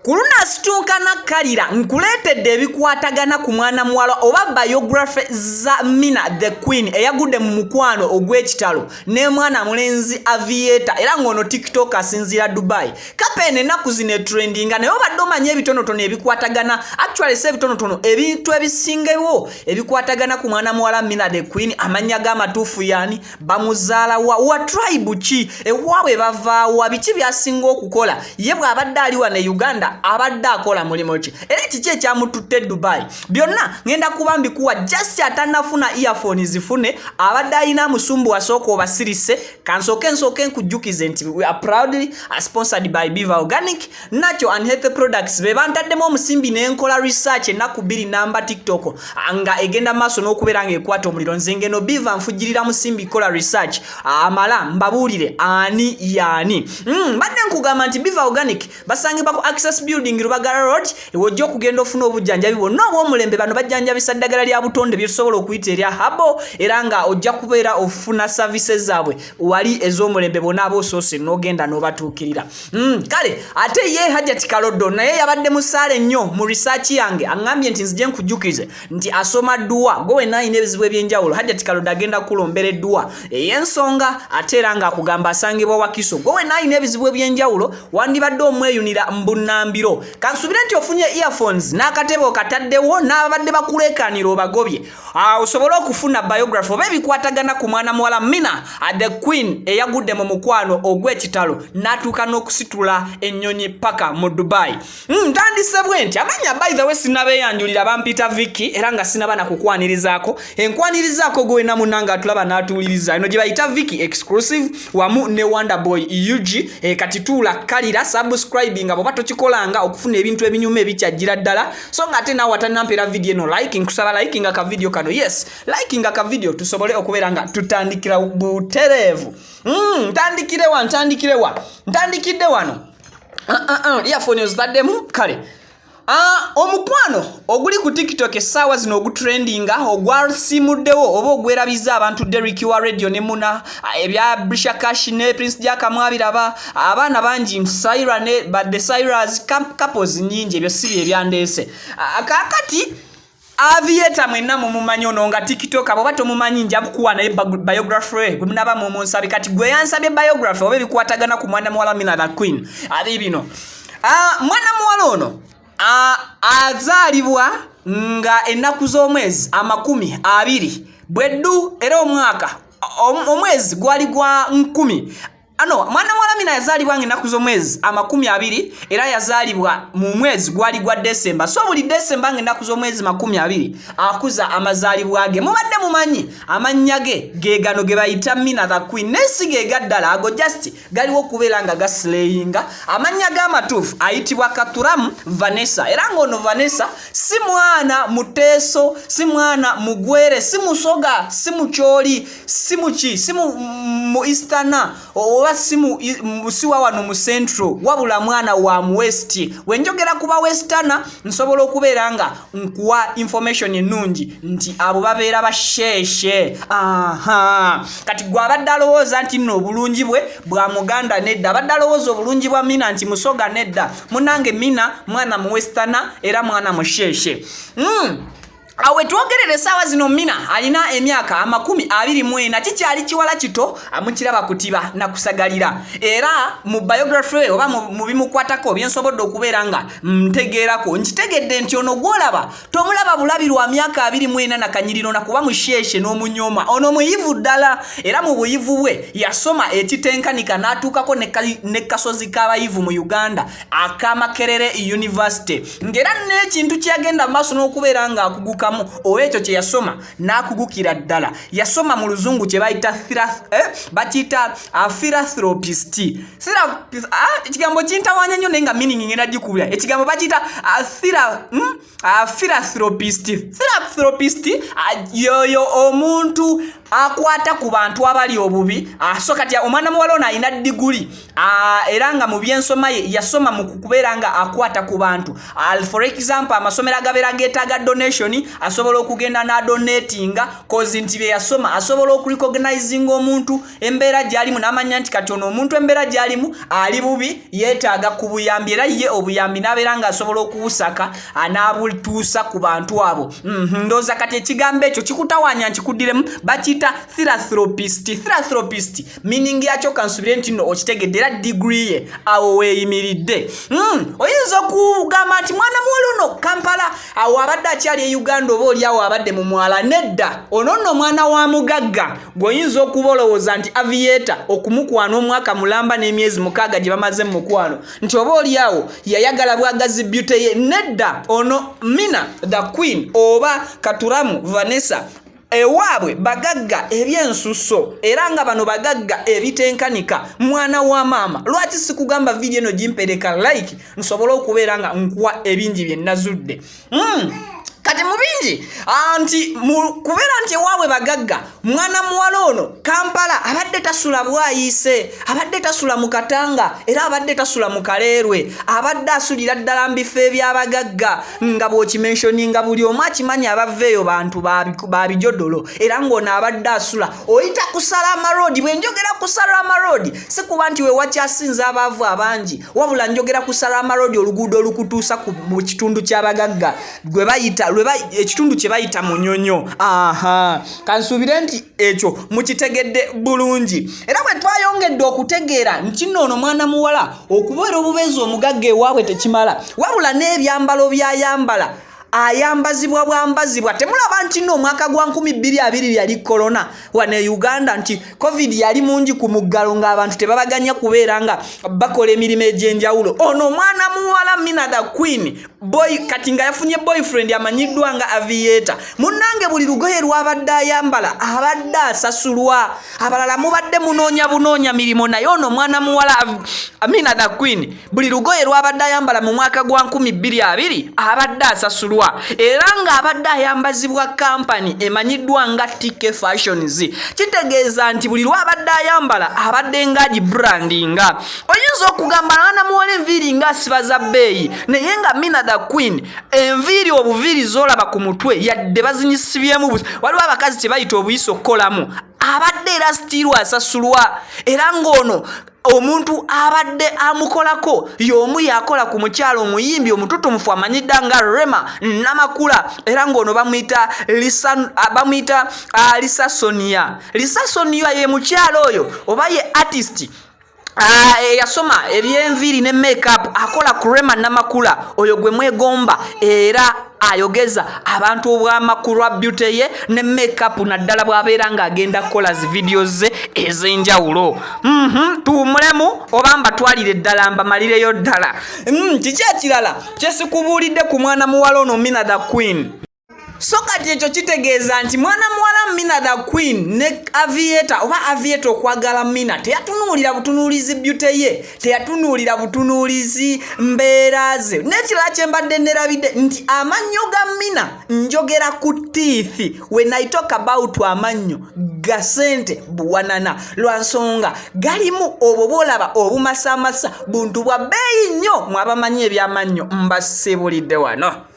Kuluna situka na kalira nkuletedde ebikwatagana ku mwana muwala oba biography za Mina the Queen eyagudde mu mukwano ogw'ekitalo ne mwana mulenzi Aviator era ngono TikTok asinzira Dubai. Kapene ennaku zino trendinga naye obadde omanya ebitonotono ebikwatagana actually se ebitonotono ebintu ebisingewo ebikwatagana ku mwana muwala Mina the Queen amanya g'amatuufu yani bamuzaala wa tribe ki ewaabwe bavaawa biki byasinga okukola ye bw'abadde ali wano e Uganda abadde akola mulimo ki era kiki ekyamututte Dubai byonna ngenda kubambi kuwa just atanafuna earphones zifune abadde alina musumbu wasooka obasirise kansoke nkujjukize nti we are proudly sponsored by Biva Organic Natural and Healthy Products be bantaddemu omusimbi n'enkola research ennaku 2 namba TikTok nga egenda maaso n'okubeera ng'ekwata omuliro nze ngeno Biva nfujjirira musimbi kola research amala mbabuulire ani yaani badde nkugamba nti Biva Organic basangibwa ku Access Building Rubagara Road ewojja okugenda ofuna obujjanjabi bwonna obw'omulembe bano bajjanjabisa ddagala lya butonde byetusobola okuyita erya habo era nga ojja kubeera ofuna services zaabwe wali ez'omulembe bonna aboosoose n'ogenda n'obatuukirira kale ate ye Hajati Kalodo naye yabadde musaale nnyo mu research yange aŋŋambye nti nzije nkujjukize nti asoma dduwa gwe wenna alina ebizibu eby'enjawulo Hajati Kalodo agenda kulombera edduwa ey'ensonga ate era nga akugamba asangibwa Wakiso gwe wenna alina ebizibu eby'enjawulo wandibadde omweyunira mbunnambiro kansubire nti ofunye earphones n'akatebe okataddewo n'abadde bakuleekaanira obagobye osobola okufuna biography oba ebikwatagana ku mwana muwala Mina the Queen eyagudde mu mukwano ogw'ekitalo n'atuuka n'okusitula ennyonyi paka mu Dubai ntandise bwe nti amanya by the way sinabeeyanjulira bampita Vicky era nga sinabana kukwanirizako enkwanirizako gwe wenna munanga atulaba n'atuuliriza eno gye bayita Vicky exclusive wamu ne Wonderboy UG kati tuula kalira subscribing abo batokikolanga okufuna ebintu ebinyuma ebikyajjira ddala so nga ate naawe atanampera video eno like nkusaba like nga ka video kano yes like nga ka video tusobole okubeera nga tutandikira butereevu ntandikidde wano earphone zitaddemu kale omukwano oguli ku TikTok essaawa zino ogutrendinga ogwasimuddewo oba ogwerabiza abantu Derrick wa radio ne Muna ebya Brisha Cash ne Prince Jaka mwabiraba abaana bangi Saira ne Bad Cyrus couples nyingi ebyo si ebyandeese kakati Aviator mwenna mumumanyi ono nga TikTok abo bato mumanyi nja bukuwa naye biography gwe munaba mumunsabe kati gwe yansabye biography oba ebikwatagana ku mwana muwala Mina the Queen Bibino mwana muwala ono azaalibwa nga ennaku z'omwezi 20 bweddu era omwezi gwali gwa 10 mwana muwala Mina yazaalibwa ng'ennaku z'omwezi 20 era yazaalibwa mu mwezi gwali gwa December so buli December ng'ennaku z'omwezi 20 akuza amazaalibwa ge mubadde mumanyi amannya ge gano ge bayita Mina the Queen nesi ge gaddala ago just galiwo okubeera nga gaslayinga amannya g'amatuufu ayitibwa Katuramu Vanessa era ng'ono Vanessa si mwana muteeso si mwana mugwere si musoga si mukyoli si muki si mu Easterna oba siwa wano mu Central wabula mwana wa mu West wenjogera kuba Westerna nsobola okubeera nga nkuwa information ennungi nti abo babeera basheshe kati gwe abadde alowooza nti nno obulungi bwe bwa Muganda nedda abadde alowooza obulungi bwa Mina nti musoga nedda munange Mina mwana mu Westerna era mwana musheshe awe twogerere essaawa zino Mina alina emyaka 24 kikyali kiwala kito amukiraba kutiba nakusagalira era mu biography oba mu bimukwatako byensobodde okubeera nga ntegeerako nkitegedde nti ono gwolaba tomulaba bulabirwa myaka 24 nakanyiriro nakuba musheshe n'omunyoma ono muyivu ddala era mu buyivu bwe yasoma ekitenkanika n'atuukako ne kasozi k'abayivu mu Uganda akamakerere University ngera n'ekintu kyagenda maaso n'okubeera nga akuguka owekyo kye yasoma n'akugukira ddala yasoma mu luzungu kye bayita philanthropist ekigambo kintawanya nnyo naye nga meaning ngenda gikubira ekigambo bakiyita philanthropist yoyo omuntu akwata ku bantu abali obubi so kati omwana muwala ono alina diguli era nga mu byensoma ye yasoma mu kubeera nga akwata ku bantu for example amasomero agabeera geetaaga donation asobola okugenda n'adonatinga cause nti bye yasoma asobola okurecognizinga omuntu embeera gy'alimu n'amanya nti kati ono omuntu embeera gy'alimu ali bubi yeetaaga ku buyambi era ye obuyambi n'abeera nga asobola okuwusaka n'abutuusa ku bantu abo ndowooza kati ekigambo ekyo kikutawanya nkikuddiremu bakiyita philanthropist meaning yakyo kansubire nti no okitegedde era degree ye awo weeyimiridde oyinza okugamba nti mwana muwala ono Kampala awo abadde akyali e Uganda oba oli awo abadde mu mwala nedda ono nno mwana wa mugagga gw'oyinza okuba olowooza nti Aviator okumukwana omwaka mulamba n'emyezi 6 gye bamaze mu mukwano nti oba oli awo yayagala bwagazi beauty ye nedda ono Mina the Queen oba Katuramu Vanessa ewaabwe bagagga ebyensuso era nga bano bagagga ebitenkanika mwana wa maama lwaki sikugamba video eno gimpereka like nsobola okubeera nga nkuwa ebingi bye nazudde kati mubingi anti kubeera nti ewaabwe bagagga mwana muwala ono Kampala abadde tasula bwayise abadde tasula mu Katanga era abadde tasula mu Kaleerwe abadde asulira ddala mbifo ebyabagagga nga bw'okimentioninga buli omu akimanyi abaveeyo bantu babijodolo era ng'ono abadde asula oyita kusala amaroodi bwe njogera kusala amaroodi si kuba nti we wakyasinza abaavu abangi wabula njogera kusala amaroodi oluguudo olukutuusa mu kitundu ky'abagagga gwe bayita ekitundu kye bayita Munyonyo kansuubire nti ekyo mukitegedde bulungi era bwe twayongedde okutegeera nti nno mwana muwala okubeera obubeezi omugagga ewaabwe tekimala wabula n'ebyambalo byayambala ayambazibwa bwambazibwa temulaba nti nno omwaka gwa 2020 yali corona wane Uganda nti covid yali mungi ku muggalo ng'abantu tebabaganya kubeera nga bakola emirimu egy'enjawulo ono mwana muwala Mina the Queen kati nga yafunye boyfriend amanyiddwa nga Aviator munnange buli lugoye lwabadde ayambala abadde asasulwa abalala mubadde bunoonya mirimo naye ono mwana muwala Mina the Queen buli lugoye lwabadde ayambala mu mwaka gwa 2020 abadde asasulwa era nga abadde ayambazibwa kampani emanyiddwa nga TK Fashions kitegeeza nti buli lwabadde ayambala abadde nga gibrandinga oyinza okugamba mwana muwala enviiri nga asibaza bbeeyi naye nga Mina the Queen enviiri obuviiri zolaba ku mutwe yadde bazinyisibyemu waliwo abakazi tebayita obuyiso okukolamu abadde era stiru asasulwa era ng'ono omuntu abadde amukolako y'omu yakola ku mukyalo omuyimbi omututumufu amanyidde nga Rema Namakula era ng'ono bamuyita Lisa Sonia ye mukyalo oyo oba ye artist yasoma ebyenviiri ne makeup akola ku Rema Namakula oyo gwe mwegomba era ayogeza abantu obw'amakulu beauty ye ne makeup naddala bw'abeera ng'agenda kukola videos ze ez'enjawulo tuwumulemu oba mbatwalire ddala mbamalireyo ddala kiki ekirala kyesikubuulidde ku mwana muwala ono Mina the Queen so kati ekyo kitegeeza nti mwana muwala Mina the Queen ne Aviator oba Aviator okwagala Mina teyatunuulira butunuulizi beauty ye teyatunuulira butunuulizi mbeera ze n'ekirala kye mbadde nerabidde nti amannyo ga Mina njogera ku teeth when I talk about amannyo ga ssente buwanana lwa nsonga galimu obwo bw'olaba obumasamasa buntu bwa bbeeyi nnyo mwabamanyi ebyamannyo mbasibulidde wano